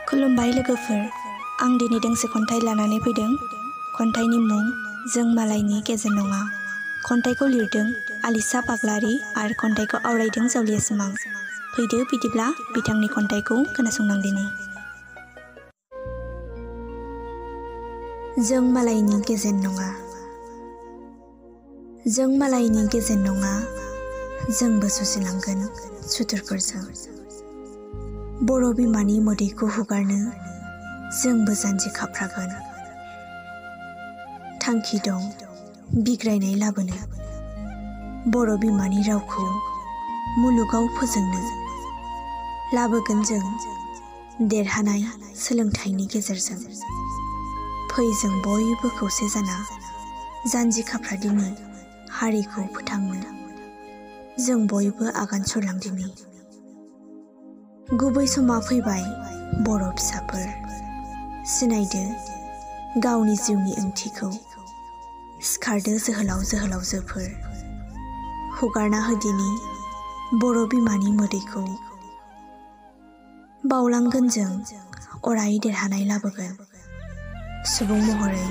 खुलुमबाय लोगोफोर, आं दिनै दोंसे खन्थाइ लानानै फैदों। खन्थाइनि मुं जों मालायनि गेजेर नङा। खन्थाइखौ लिरदों आलिसा पागलारी आरो खन्थाइखौ आवरायदों जावलिया सिमां। फैदो बिदिब्ला बिथांनि खन्थाइखौ खोनासंलांदिनि। जों मालायनि गेजेर नङा। जों मालायनि गेजेर नङा, जोंबो जुजिलांगोन सुथुरफोरजों। बर' बिमानि मोदैखौ हुगारनो जोंबो जानजि खाफ्रागोन। थांखि दं बिग्रायनाय लाबोनो, बर' बिमानि रावखौ मुलुगाव फोजोंनो। लाबोगोन जों देरहानाय सोलोंथाइनि गेजेरजों। फै जों बयबो खौसे जाना जानजि खाफ्रादिनि हारिखौ फोथांनो। जों बयबो आगान सुरलांदिनि। गुबै समा फैबाय बर' फिसाफोर, सिनायदो गावनि जिउनि ओंथिखौ। सिखारदो जोहोलाव जोहोलावजोफोर, हुगारना होदिनि बर' बिमानि मोदैखौ। बावलांगोन जों अराय देरहानाय लाबोगोन। सुबुं महरै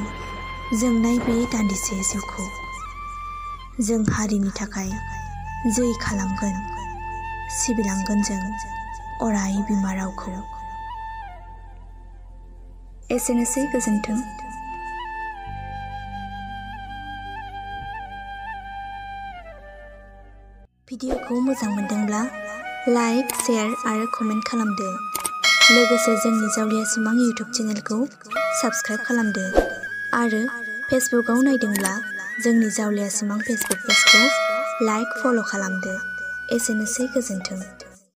जोंनाय बे दान्दिसे जिउखौ जों हारिनि थाखाय जै खालामगोन। सिबिलांगोन जों अराय बिमा रावखौ। एसेनोसै, गोजोन्थों। भिडिअखौ मोजां मोनदोंब्ला लाइक, शेयार आरो कमेन्ट खालामदो। लोगोसे जोंनि जावलिया सिमां इउटुब चेनेलखौ साबस्क्राइब खालामदो आरो फेसबुकआव नायदोंब्ला जोंनि जावलिया सिमां फेसबुक पेजखौ लाइक, फल' खालामदो। एसेनोसै, गोजोन्थों।